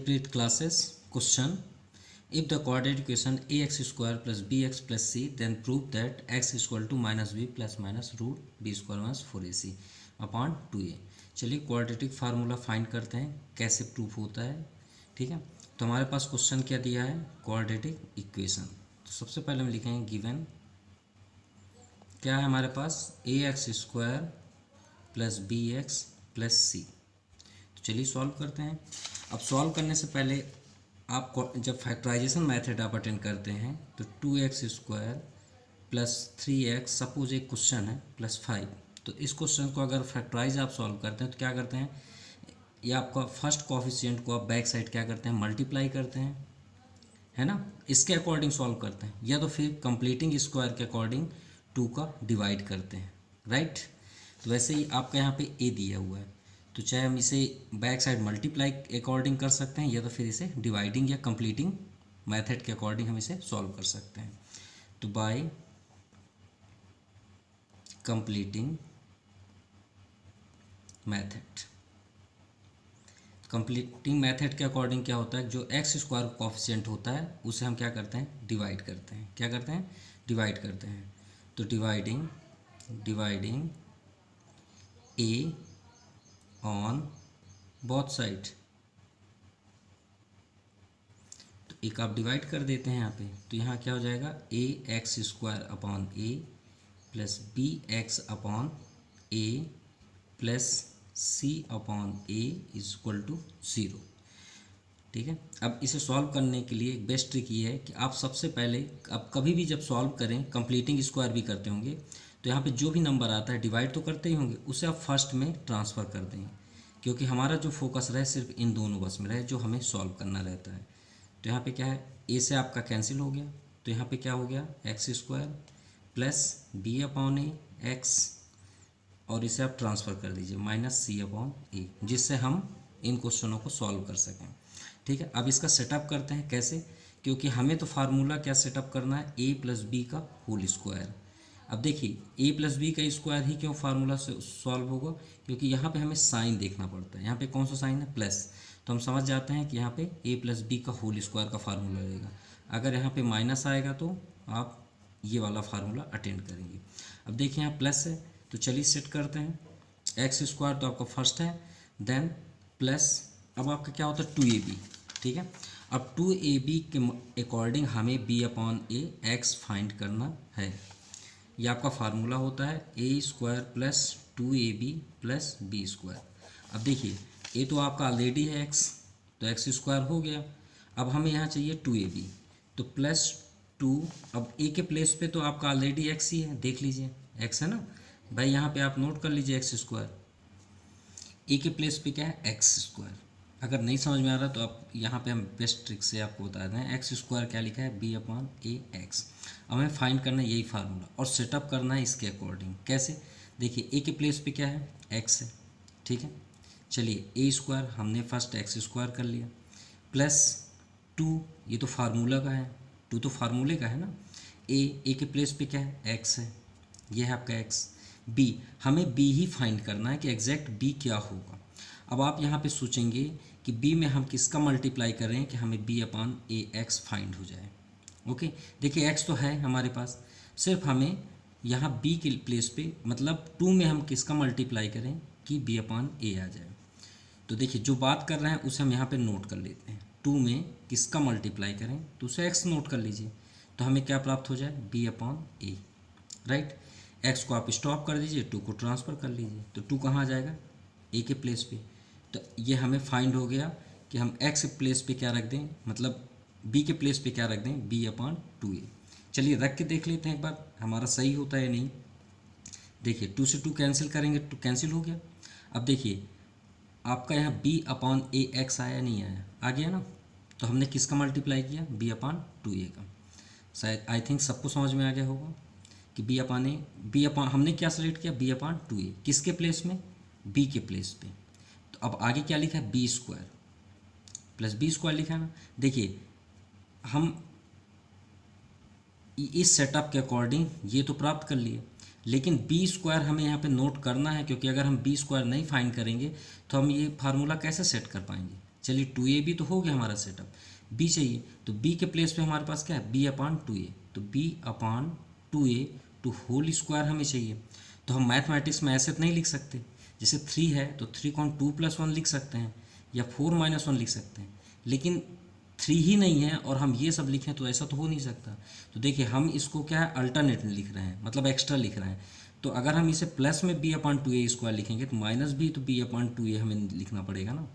Dear Preet classes, question. If the quadratic equation ax square plus bx plus c, then prove that x is equal to minus b plus minus root b square minus 4ac upon 2a. चलिए quadratic formula find करते हैं कैसे proof होता है। ठीक है, तो हमारे पास क्वेश्चन क्या दिया है, क्वाड्रेटिक इक्वेशन। तो सबसे पहले हम लिखेंगे गिवन क्या है हमारे पास, A X square plus B X plus C. तो चलिए सॉल्व करते हैं। अब सॉल्व करने से पहले आप जब फैक्टराइजेशन मेथड आप अटेंड करते हैं तो 2x square plus 3x, suppose एक क्वेश्चन है, प्लस 5, तो इस क्वेश्चन को अगर फैक्टराइज आप सॉल्व करते हैं तो क्या करते हैं, या आपका फर्स्ट कोफिशिएंट को आप बैक साइड क्या करते हैं, मल्टीप्लाई करते हैं, है ना, इसके अकॉर्डिंग सॉल्व करते हैं, या तो फिर कंप्लीटिंग स्क्वायर के अकॉर्डिंग 2 का डिवाइड करते हैं, राइट। तो वैसे ही आपका यहाँ पे a दिया हुआ है, तो चाहे हम इसे बैक साइड मल्टीप्लाई के अकॉर्डिंग कर सकते हैं, या तो फिर इसे डिवाइडिंग या कंप्लीटिंग मेथड के अकॉर्डिंग हम इसे सॉल्व कर सकते हैं। तो bye completing method, completing method के अकॉर्डिंग क्या होता है, जो एक्स स्क्वायर कोफिशिएंट होता है उसे हम क्या करते हैं, डिवाइड करते हैं। क्या करते हैं, डिवाइड करते हैं। तो dividing A on both side, तो एक आप डिवाइड कर देते हैं यहाँ पे, तो यहाँ क्या हो जाएगा, A X square upon A plus B X upon A plus C upon A is equal to 0। ठीक है, अब इसे सॉल्व करने के लिए एक बेस्ट ट्रिक ये है कि आप सबसे पहले, आप कभी भी जब सॉल्व करें, कंप्लीटिंग स्क्वायर भी करते होंगे, तो यहाँ पे जो भी नंबर आता है डिवाइड तो करते ही होंगे, उसे आप फर्स्ट में ट्रांसफ़र कर देंगे, क्योंकि हमारा जो फोकस रहे सिर्फ इन दोनों बस में रहे जो हमें सॉल्व करना रहता है। तो यहाँ पे क्या है, ए से आपका कैंसिल हो गया, तो यहाँ पे क्या हो गया, X square plus B upon A X, और इसे आप ट्रांसफ़र कर दीजिए माइनस सी अपॉन ए, जिससे हम इन क्वेश्चनों को सॉल्व कर सकें। ठीक है, अब इसका सेटअप करते हैं कैसे, क्योंकि हमें तो फार्मूला क्या सेटअप करना है, ए प्लस बी का होल स्क्वायर। अब देखिए ए प्लस बी का स्क्वायर ही क्यों फार्मूला से सॉल्व होगा, क्योंकि यहाँ पे हमें साइन देखना पड़ता है। यहाँ पे कौन सा साइन है, प्लस, तो हम समझ जाते हैं कि यहाँ पे ए प्लस बी का होल स्क्वायर का फार्मूला रहेगा। अगर यहाँ पे माइनस आएगा तो आप ये वाला फार्मूला अटेंड करेंगे। अब देखिए यहाँ प्लस है, तो चलिए सेट करते हैं, एक्स स्क्वायर तो आपका फर्स्ट है, देन प्लस, अब आपका क्या होता है 2ab। ठीक है, अब 2ab के अकॉर्डिंग हमें b upon A X find करना है। ये आपका फार्मूला होता है A square plus 2ab plus B square. अब देखिए ए तो आपका ऑलरेडी है एक्स, तो एक्स स्क्वायर हो गया। अब हमें यहाँ चाहिए 2ab, तो प्लस 2, अब ए के प्लेस पे तो आपका ऑलरेडी एक्स ही है, देख लीजिए एक्स है ना भाई, यहाँ पे आप नोट कर लीजिए एक्स स्क्वायर, ए के प्लेस पे क्या है, एक्स स्क्वायर। अगर नहीं समझ में आ रहा तो आप यहाँ पे हम बेस्ट ट्रिक से आपको बता दें, एक्स स्क्वायर क्या लिखा है, बी अपॉन ए एक्स। अब हमें फाइंड करना है यही फार्मूला और सेटअप करना है इसके अकॉर्डिंग। कैसे, देखिए ए के प्लेस पे क्या है, एक्स है। ठीक है, चलिए ए स्क्वायर हमने फर्स्ट एक्स स्क्वायर कर लिया, प्लस 2, ये तो फार्मूला का है, 2 तो फार्मूले का है ना, ए के प्लेस पे क्या है, एक्स है, ये है आपका एक्स। बी, हमें बी ही फाइंड करना है कि एग्जैक्ट बी क्या होगा। अब आप यहाँ पे सोचेंगे कि बी में हम किसका मल्टीप्लाई कर रहे हैं कि हमें B upon A X find हो जाए। ओके, देखिए एक्स तो है हमारे पास, सिर्फ हमें यहाँ बी के प्लेस पे, मतलब 2 में हम किसका मल्टीप्लाई करें कि बी अपॉन ए आ जाए। तो देखिए जो बात कर रहे हैं उसे हम यहाँ पे नोट कर लेते हैं, 2 में किसका मल्टीप्लाई करें तो उसे एक्स नोट कर लीजिए, तो हमें क्या प्राप्त हो जाए, बी अपॉन ए, राइट। एक्स को आप स्टॉप कर दीजिए, 2 को ट्रांसफ़र कर लीजिए, तो 2 कहाँ आ जाएगा, ए के प्लेस पे। तो ये हमें फाइंड हो गया कि हम एक्स प्लेस पे क्या रख दें, मतलब बी के प्लेस पे क्या रख दें, बी अपॉन 2a। चलिए रख के देख लेते हैं एक बार हमारा सही होता है या नहीं। देखिए 2 से 2 कैंसिल करेंगे तो कैंसिल हो गया। अब देखिए आपका यहाँ बी अपॉन ए एक्स आया नहीं आया, आ गया ना, तो हमने किसका मल्टीप्लाई किया, बी अपॉन 2a का। शायद आई थिंक सबको समझ में आ गया होगा कि बी अपॉन हमने क्या सेलेक्ट किया, बी अपॉन 2a, किसके प्लेस में, बी के प्लेस पे। तो अब आगे क्या लिखा है, B square plus B square लिखा है ना। देखिए हम इस सेटअप के अकॉर्डिंग ये तो प्राप्त कर लिए, लेकिन बी स्क्वायर हमें यहाँ पे नोट करना है, क्योंकि अगर हम बी स्क्वायर नहीं फाइंड करेंगे तो हम ये फार्मूला कैसे सेट कर पाएंगे। चलिए 2a भी तो हो गया हमारा सेटअप, b चाहिए तो b के प्लेस पे हमारे पास क्या है b/2a, तो b/2a टू होल स्क्वायर हमें चाहिए। तो हम मैथमेटिक्स में ऐसे तो नहीं लिख सकते, जैसे 3 है तो 3 को हम 2+1 लिख सकते हैं या 4-1 लिख सकते हैं, लेकिन 3 ही नहीं है और हम ये सब लिखें तो ऐसा तो हो नहीं सकता। तो देखिए हम इसको क्या है अल्टरनेट लिख रहे हैं, मतलब एक्स्ट्रा लिख रहे हैं। तो अगर हम इसे प्लस में b/2a² लिखेंगे तो माइनस भी तो b/2a हमें लिखना पड़ेगा ना,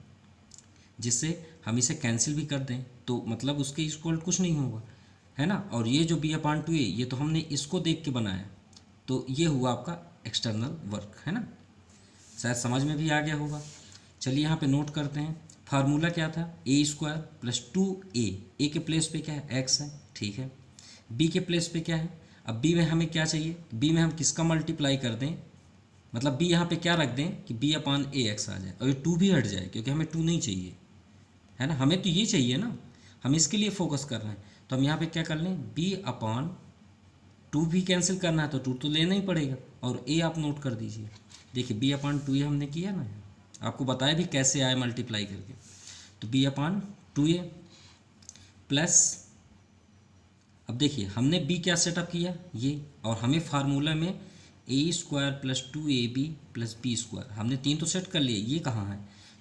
जिससे हम इसे कैंसिल भी कर दें तो मतलब उसके इक्वल कुछ नहीं होगा, है ना। और ये जो b/2a ये तो हमने इसको देख के बनाया, तो ये हुआ आपका एक्सटर्नल वर्क, है ना। शायद समझ में भी आ गया होगा। चलिए यहाँ पे नोट करते हैं, फार्मूला क्या था a² + 2a, a के प्लेस पे क्या है x है, ठीक है। b के प्लेस पे क्या है, अब b में हमें क्या चाहिए, b में हम किसका मल्टीप्लाई कर दें, मतलब b यहाँ पे क्या रख दें कि b/ax आ जाए और ये 2 भी हट जाए, क्योंकि हमें 2 नहीं चाहिए, है ना, हमें तो ये चाहिए ना, हम इसके लिए फोकस कर रहे हैं। तो हम यहाँ पे क्या कर लें b/2 भी कैंसिल करना है तो 2 तो लेना ही पड़ेगा, और a आप नोट कर दीजिए। देखिए b/2a हमने किया ना, आपको बताया भी कैसे आए मल्टीप्लाई करके। तो b/2a प्लस, अब देखिए हमने b क्या सेटअप किया ये, और हमें फार्मूला में a² + 2ab + b² हमने 3 तो सेट कर लिए, ये कहाँ है,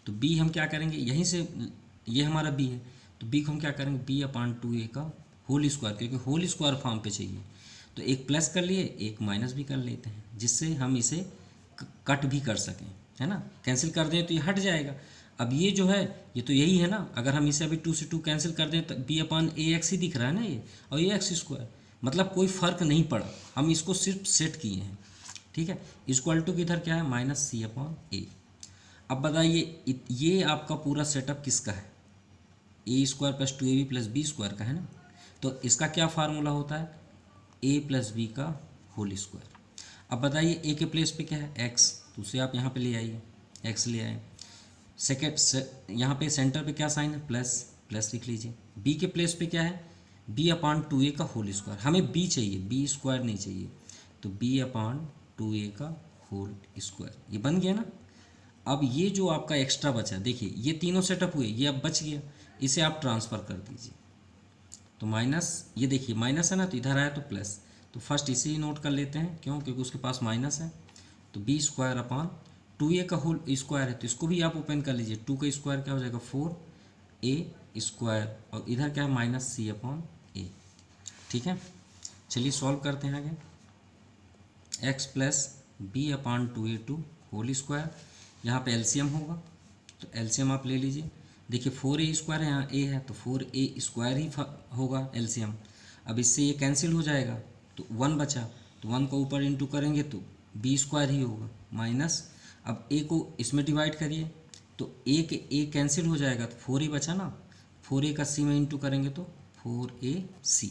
तो b हम क्या करेंगे यहीं से, ये हमारा b है तो b को हम क्या करेंगे b/2a का होल स्क्वायर, क्योंकि होल स्क्वायर फॉर्म पे चाहिए। तो एक प्लस कर लिए एक माइनस भी कर लेते हैं, जिससे हम इसे कट भी कर सकें, है ना, कैंसिल कर दें तो ये हट जाएगा। अब ये जो है ये तो यही है ना, अगर हम इसे अभी 2 से 2 कैंसिल कर दें तो b/ax ही दिख रहा है ना ये, और ये x², मतलब कोई फ़र्क नहीं पड़ा, हम इसको सिर्फ सेट किए हैं, ठीक है। इक्वल टू किधर क्या है -c/a। अब बताइए ये आपका पूरा सेटअप किसका है, a² + 2ab + b² का है ना। तो इसका क्या फार्मूला होता है a + b का होल स्क्वायर। अब बताइए a के प्लेस पे क्या है x, तो उसे आप यहाँ पे ले आइए, x ले आए। सेकेंड यहाँ पे सेंटर पे क्या साइन है प्लस लिख लीजिए। b के प्लेस पे क्या है b/2a का होल स्क्वायर, हमें b चाहिए b² नहीं चाहिए, तो b/2a का होल स्क्वायर, ये बन गया ना। अब ये जो आपका एक्स्ट्रा बचा, देखिए ये तीनों सेटअप हुए, ये अब बच गया, इसे आप ट्रांसफ़र कर दीजिए। तो माइनस, ये देखिए माइनस है ना, तो इधर आया तो प्लस, तो फर्स्ट इसे ही नोट कर लेते हैं, क्यों, क्योंकि उसके पास माइनस है। तो b² / 2a का होल स्क्वायर है, तो इसको भी आप ओपन कर लीजिए, 2 का स्क्वायर क्या हो जाएगा 4a², और इधर क्या है -c/a, ठीक है। चलिए सॉल्व करते हैं आगे। x + b/2a to whole square, यहाँ पे एलसीएम होगा, तो एलसीएम आप ले लीजिए। देखिए 4a² है, यहाँ a है तो 4a² ही होगा एलसीएम। अब इससे ये कैंसिल हो जाएगा तो 1 बचा, तो 1 को ऊपर इंटू करेंगे तो b² ही होगा माइनस, अब a को इसमें डिवाइड करिए तो a कैंसिल हो जाएगा तो 4a बचा ना, 4a का c में इंटू करेंगे तो 4ac,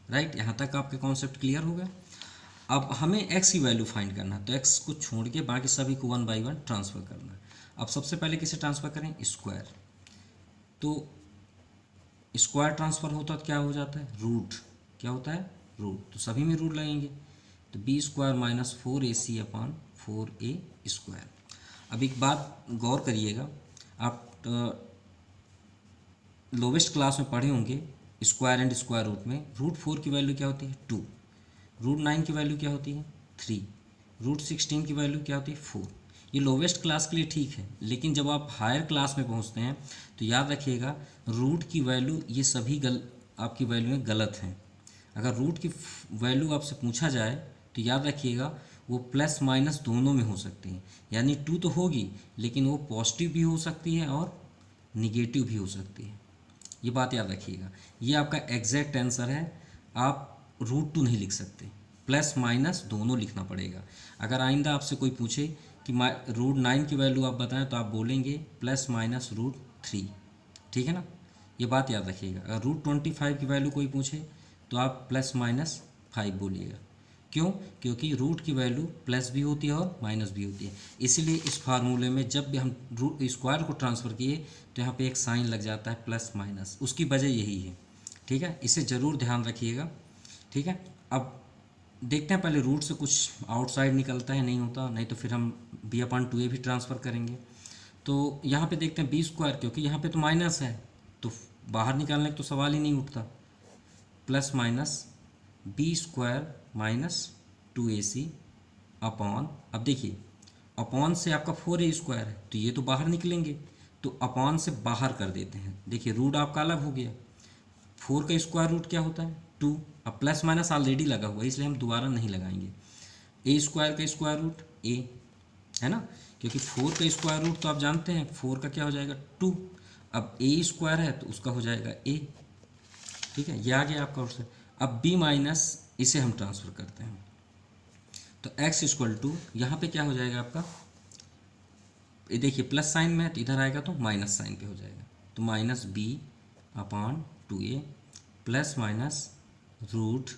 राइट। यहाँ तक आपके कॉन्सेप्ट क्लियर हो गया। अब हमें x की वैल्यू फाइंड करना है, तो x को छोड़ के बाकी सभी को 1 बाई 1 ट्रांसफ़र करना है। अब सबसे पहले किसे ट्रांसफ़र करें स्क्वायर, तो स्क्वायर ट्रांसफ़र होता तो क्या हो जाता है रूट, क्या होता है रूट, तो सभी में रूट लगेंगे, तो b² - 4ac/4a²। अब एक बात गौर करिएगा, आप लोवेस्ट क्लास में पढ़े होंगे स्क्वायर एंड स्क्वायर रूट में, √4 की वैल्यू क्या होती है 2, √9 की वैल्यू क्या होती है 3, √16 की वैल्यू क्या होती है 4। ये लोवेस्ट क्लास के लिए ठीक है, लेकिन जब आप हायर क्लास में पहुंचते हैं तो याद रखिएगा रूट की वैल्यू ये सभी आपकी वैल्यूएँ गलत हैं। अगर रूट की वैल्यू आपसे पूछा जाए तो याद रखिएगा वो प्लस माइनस दोनों में हो सकती है, यानी 2 तो होगी लेकिन वो पॉजिटिव भी हो सकती है और निगेटिव भी हो सकती है, ये बात याद रखिएगा। ये आपका एग्जैक्ट आंसर है, आप √2 नहीं लिख सकते, प्लस माइनस दोनों लिखना पड़ेगा। अगर आइंदा आपसे कोई पूछे कि √9 की वैल्यू आप बताएं तो आप बोलेंगे प्लस माइनस √3, ठीक है ना, ये बात याद रखिएगा। अगर √25 की वैल्यू कोई पूछे तो आप प्लस माइनस 5 बोलिएगा, क्यों, क्योंकि रूट की वैल्यू प्लस भी होती है और माइनस भी होती है। इसीलिए इस फार्मूले में जब भी हम रूट स्क्वायर को ट्रांसफ़र किए तो यहाँ पे एक साइन लग जाता है प्लस माइनस, उसकी वजह यही है, ठीक है, इसे ज़रूर ध्यान रखिएगा, ठीक है। अब देखते हैं पहले रूट से कुछ आउटसाइड निकलता है नहीं होता, नहीं तो फिर हम b/2a भी ट्रांसफ़र करेंगे। तो यहाँ पे देखते हैं बी स्क्वायर, क्योंकि यहाँ पे तो माइनस है तो बाहर निकालने का तो सवाल ही नहीं उठता। Plus minus B square minus 2ac upon, अब देखिए अपॉन से आपका 4a स्क्वायर है तो ये तो बाहर निकलेंगे, तो अपॉन से बाहर कर देते हैं। देखिए रूट आपका अलग हो गया, 4 का स्क्वायर रूट क्या होता है 2। अब प्लस माइनस ऑलरेडी लगा हुआ है इसलिए हम दोबारा नहीं लगाएंगे। ए स्क्वायर का स्क्वायर रूट ए है ना, क्योंकि 4 का स्क्वायर रूट तो आप जानते हैं 4 का क्या हो जाएगा 2। अब ए स्क्वायर है तो उसका हो जाएगा ए। ठीक है, ये आ गया आपका उत्तर। अब बी माइनस इसे हम ट्रांसफ़र करते हैं तो x इक्वल टू यहाँ पर क्या हो जाएगा आपका, ये देखिए प्लस साइन में है तो इधर आएगा तो माइनस साइन पे हो जाएगा, तो minus B upon 2a plus minus root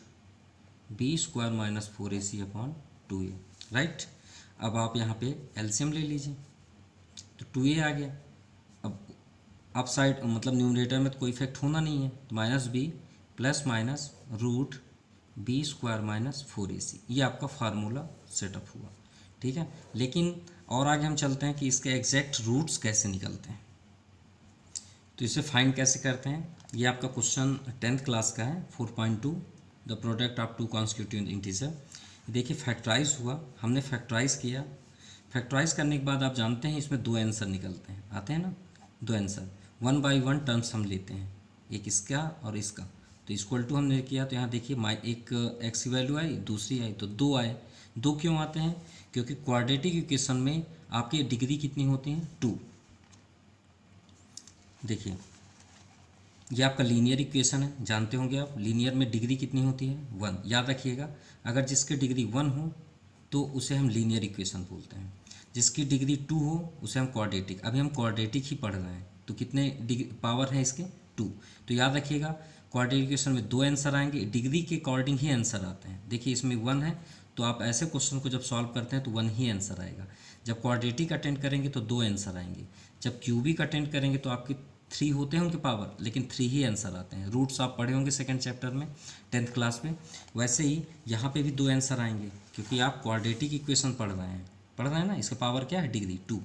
B square minus 4ac upon 2a, right. अब आप यहाँ पे एलसीएम ले लीजिए तो 2a आ गया। अब अप साइड मतलब न्यूमरेटर में तो कोई इफेक्ट होना नहीं है, तो minus B plus minus root B square minus 4ac, ये आपका फार्मूला सेटअप हुआ। ठीक है, लेकिन और आगे हम चलते हैं कि इसके एग्जैक्ट रूट्स कैसे निकलते हैं, तो इसे फाइंड कैसे करते हैं। ये आपका क्वेश्चन 10th क्लास का है 4.2, the product of two constituent integer. देखिए फैक्टराइज हुआ, हमने फैक्टराइज किया, फैक्टराइज करने के बाद आप जानते हैं इसमें 2 आंसर निकलते हैं, आते हैं ना 2 आंसर। 1 बाई 1 टर्म्स हम लेते हैं, एक इसका और इसका, तो इक्वल टू हमने किया तो यहाँ देखिए एक एक्स की वैल्यू आई, दूसरी आई, तो 2 आए। 2 क्यों आते हैं, क्योंकि क्वाड्रेटिक इक्वेशन में आपकी डिग्री कितनी होती है 2। देखिए ये आपका लीनियर इक्वेशन है, जानते होंगे आप, लीनियर में डिग्री कितनी होती है 1, याद रखिएगा। अगर जिसकी डिग्री 1 हो तो उसे हम लीनियर इक्वेशन बोलते हैं, जिसकी डिग्री 2 हो उसे हम क्वाड्रेटिक। अभी हम क्वाड्रेटिक ही पढ़ रहे हैं तो कितने डिग्री पावर है इसके 2, तो याद रखिएगा क्वाड्रेटिक इक्वेशन में 2 आंसर आएंगे, डिग्री के अकॉर्डिंग ही आंसर आते हैं। देखिए इसमें 1 है तो आप ऐसे क्वेश्चन को जब सॉल्व करते हैं तो 1 ही आंसर आएगा। जब क्वाड्रेटिक अटेंड करेंगे तो 2 आंसर आएंगे, जब क्यूबिक अटेंड करेंगे तो आपकी 3 होते हैं उनके पावर, लेकिन 3 ही आंसर आते हैं। रूट्स आप पढ़े होंगे सेकंड चैप्टर में 10th क्लास में। वैसे ही यहाँ पे भी 2 आंसर आएंगे क्योंकि आप क्वाड्रेटिक इक्वेशन पढ़ रहे हैं ना, इसका पावर क्या है डिग्री 2,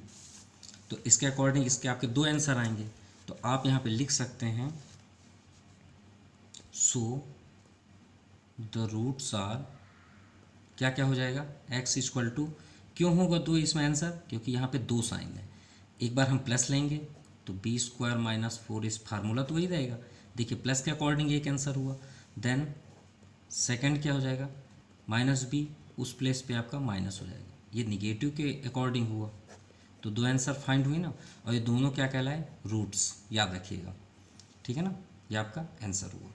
तो इसके अकॉर्डिंग इसके आपके 2 आंसर आएंगे। तो आप यहाँ पे लिख सकते हैं सो द रूट्स आर, क्या क्या हो जाएगा x इक्वल टू, क्यों होगा 2 इसमें आंसर, क्योंकि यहाँ पे 2 साइन है। एक बार हम प्लस लेंगे तो बी स्क्वायर माइनस 4 इस फार्मूला तो वही रहेगा। देखिए प्लस के अकॉर्डिंग एक आंसर हुआ, देन सेकंड क्या हो जाएगा माइनस बी, उस प्लेस पे आपका माइनस हो जाएगा, ये निगेटिव के अकॉर्डिंग हुआ। तो 2 आंसर फाइंड हुई ना, और ये दोनों क्या कहलाए रूट्स, याद रखिएगा। ठीक है ना, ये आपका आंसर हुआ।